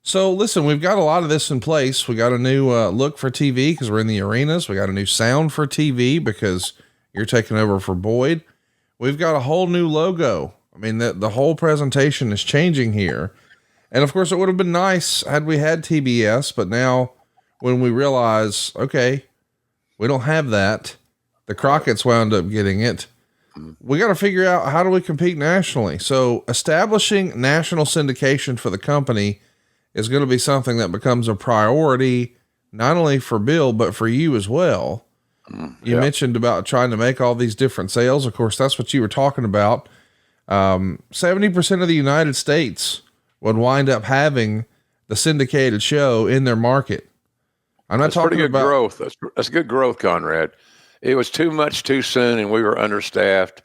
So listen, we've got a lot of this in place. We got a new look for TV because we're in the arenas. We got a new sound for TV because you're taking over for Boyd. We've got a whole new logo. I mean, the whole presentation is changing here. And of course, it would have been nice had we had TBS, but now when we realize, okay, we don't have that, the Crockett's wound up getting it. We got to figure out, how do we compete nationally? So establishing national syndication for the company is going to be something that becomes a priority, not only for Bill, but for you as well. You mentioned about trying to make all these different sales. Of course, that's what you were talking about. 70% of the United States would wind up having the syndicated show in their market. I'm not talking pretty good about growth. That's good growth, Conrad. It was too much too soon, and we were understaffed.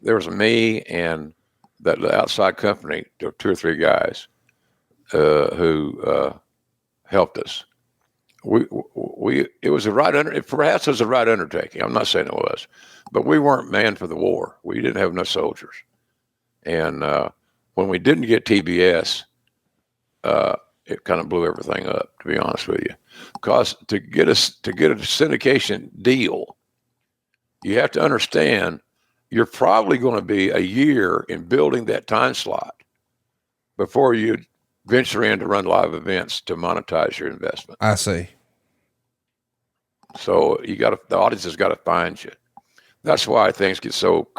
There was me and that outside company, 2 or 3 guys who helped us. It was a right under. Perhaps it was a right undertaking. I'm not saying it was, but we weren't manned for the war. We didn't have enough soldiers, and when we didn't get TBS, it kind of blew everything up. To be honest with you, because to get a syndication deal, you have to understand you're probably going to be a year in building that time slot before you venture in to run live events to monetize your investment. I see. So the audience has got to find you. That's why things get so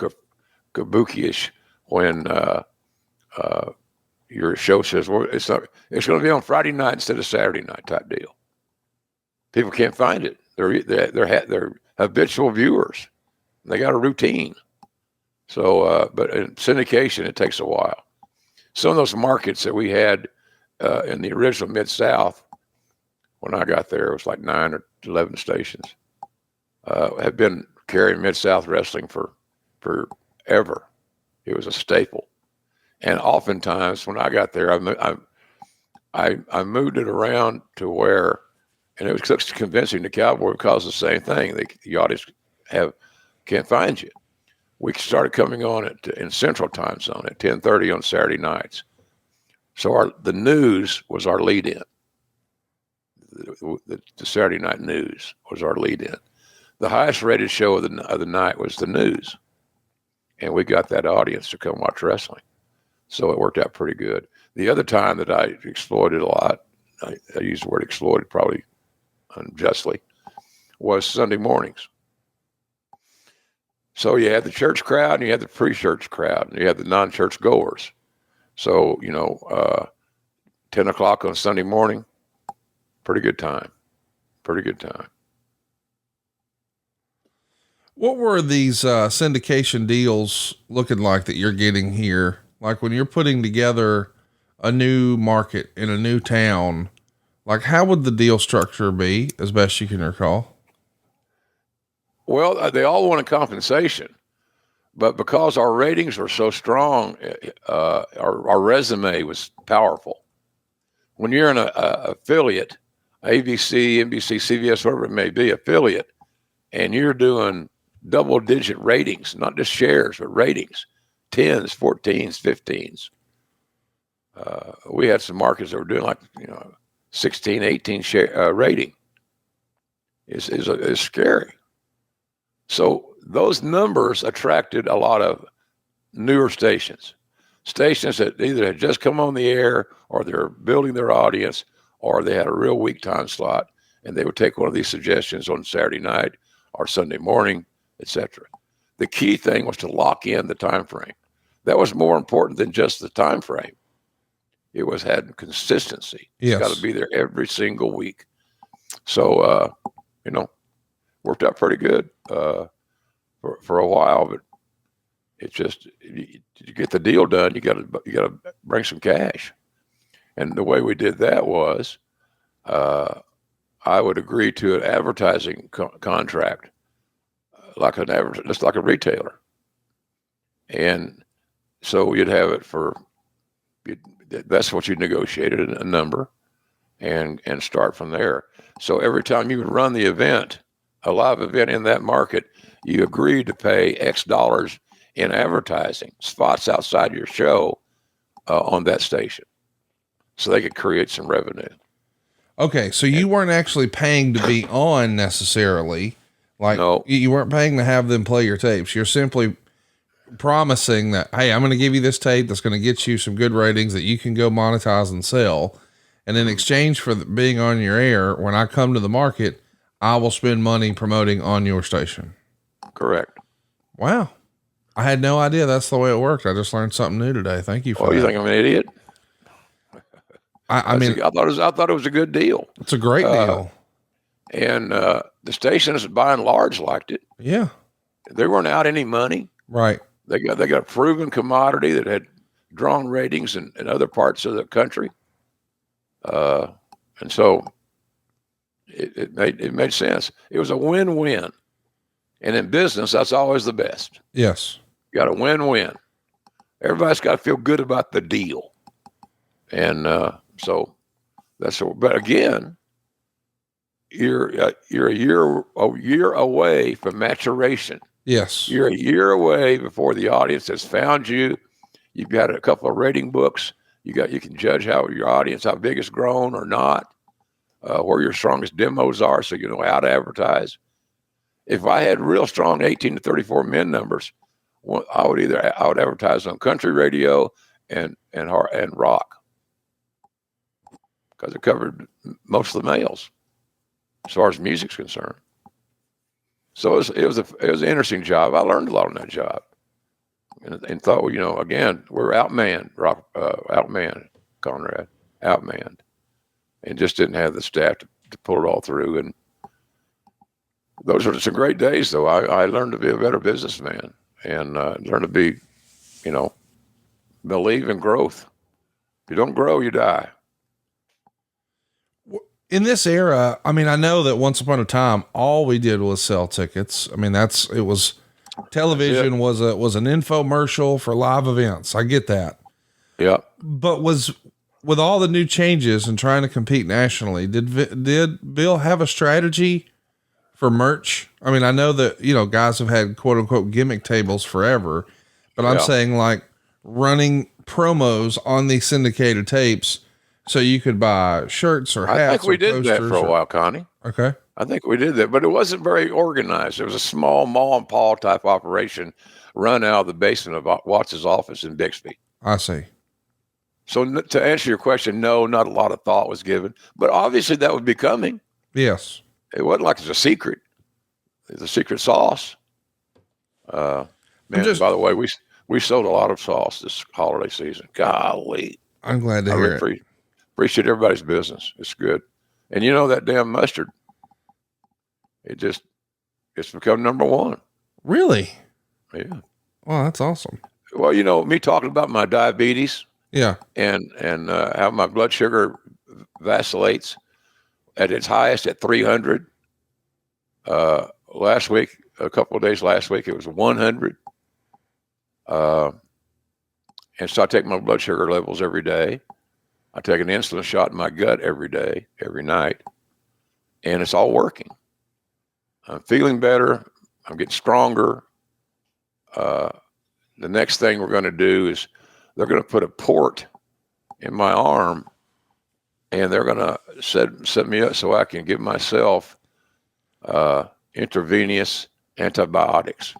kabuki-ish when your show says, well, it's going to be on Friday night instead of Saturday night type deal. People can't find it. They're habitual viewers. They got a routine. So, but in syndication, it takes a while. Some of those markets that we had in the original Mid-South, when I got there, it was like 9 or 11 stations, have been carrying Mid-South wrestling for forever. It was a staple. And oftentimes when I got there, I moved it around to where, and it was convincing the Cowboy because the same thing. The audience can't find you. We started coming on in Central Time Zone at 10:30 on Saturday nights. So the news was our lead-in. The Saturday night news was our lead-in. The highest rated show of the night was the news, and we got that audience to come watch wrestling. So it worked out pretty good. The other time that I exploited a lot, I use the word exploited probably unjustly, was Sunday mornings. So you had the church crowd and you had the pre-church crowd and you had the non-church goers. So, 10 o'clock on Sunday morning, pretty good time. What were these syndication deals looking like that you're getting here? Like when you're putting together a new market in a new town, like how would the deal structure be as best you can recall? Well, they all wanted compensation, but because our ratings were so strong, our resume was powerful. When you're in a affiliate, ABC, NBC, CBS, whatever it may be, affiliate, and you're doing double-digit ratings, not just shares, but ratings, 10s, 14s, 15s. We had some markets that were doing like 16, 18 share rating. Is scary. So those numbers attracted a lot of newer stations that either had just come on the air or they're building their audience or they had a real weak time slot and they would take one of these suggestions on Saturday night or Sunday morning, etc. The key thing was to lock in the time frame. That was more important than just the time frame. It was had consistency. Yes. It's got to be there every single week. So, worked out pretty good for a while, but it's just to get the deal done, you got to bring some cash. And the way we did that was, I would agree to an advertising contract, just like a retailer, and so you'd have it that's what you negotiated, a number, and start from there. So every time you would run the event, a live event in that market, you agreed to pay X dollars in advertising spots outside your show on that station. so they could create some revenue. Okay, so you weren't actually paying to be on necessarily. Like, No. you weren't paying to have them play your tapes. You're simply promising that, hey, I'm going to give you this tape that's going to get you some good ratings that you can go monetize and sell. And in exchange for being on your air, when I come to the market, I will spend money promoting on your station. Correct. Wow. I had no idea that's the way it worked. I just learned something new today. Thank you for that. You think I'm an idiot? I mean, I thought it was a good deal. It's a great deal. And the stations by and large liked it. Yeah. They weren't out any money. Right. They got a proven commodity that had drawn ratings in other parts of the country. And so it made sense. It was a win-win. And in business, that's always the best. Yes. You got a win-win. Everybody's got to feel good about the deal. And so that's, but again, you're a year away from maturation. Yes. You're a year away before the audience has found you. You've got a couple of rating books. You can judge how big it's grown or not, where your strongest demos are, so you know how to advertise. If I had real strong 18 to 34 men numbers, I would advertise on country radio and rock, because it covered most of the males as far as music's concerned. So it was an interesting job. I learned a lot on that job, and thought, well, again, we're outmanned, Conrad, outmanned, and just didn't have the staff to pull it all through. And those were some great days, though. I learned to be a better businessman and learned to be, believe in growth. If you don't grow, you die. In this era, I mean, I know that once upon a time, all we did was sell tickets. I mean, television was an infomercial for live events. I get that. Yeah. But with all the new changes and trying to compete nationally, did Bill have a strategy for merch? I mean, I know that, guys have had quote unquote gimmick tables forever, but I'm saying like running promos on these syndicated tapes so you could buy shirts or hats. I think we did that for a while, Connie. Okay. I think we did that, but it wasn't very organized. It was a small mall and paw type operation run out of the basement of Watts' office in Bixby. I see. So to answer your question, no, not a lot of thought was given, but obviously that would be coming. Yes. It wasn't like it's a secret. It's a secret sauce. By the way, we sold a lot of sauce this holiday season. Golly. I'm glad to hear it. Appreciate everybody's business. It's good. And that damn mustard, it's become number one. Really? Yeah. Wow, that's awesome. Well, me talking about my diabetes. Yeah. And how my blood sugar vacillates at its highest at 300. Last week, a couple of days last week, it was 100. And so I take my blood sugar levels every day. I take an insulin shot in my gut every day, every night, and it's all working. I'm feeling better. I'm getting stronger. The next thing we're going to do is they're going to put a port in my arm, and they're going to set me up so I can give myself intravenous antibiotics.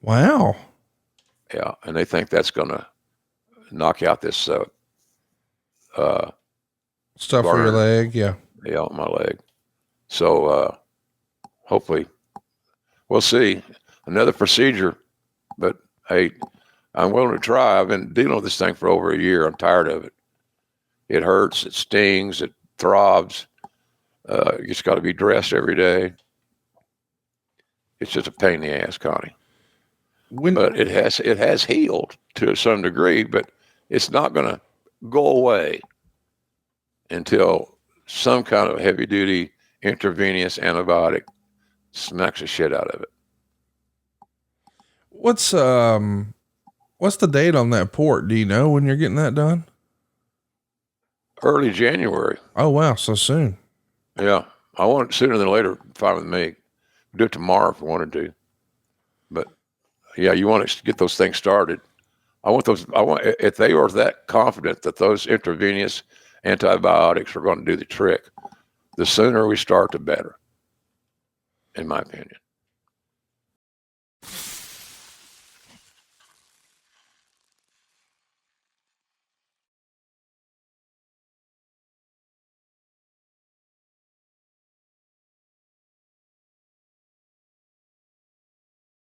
Wow. Yeah, and they think that's going to knock out this stuff for your leg. Yeah. Yeah, on my leg. So hopefully we'll see. Another procedure, but hey, I'm willing to try. I've been dealing with this thing for over a year. I'm tired of it. It hurts, it stings, it throbs. You just got to be dressed every day. It's just a pain in the ass, Connie. But it has healed to some degree, but it's not going to go away until some kind of heavy duty intravenous antibiotic smacks the shit out of it. What's the date on that port? Do you know when you're getting that done? Early January. Oh, wow. So soon. Yeah. I want it sooner than later. Fine with me. Do it tomorrow if we wanted to. But yeah, you want to get those things started. If they are that confident that those intravenous antibiotics are going to do the trick. The sooner we start, the better, in my opinion.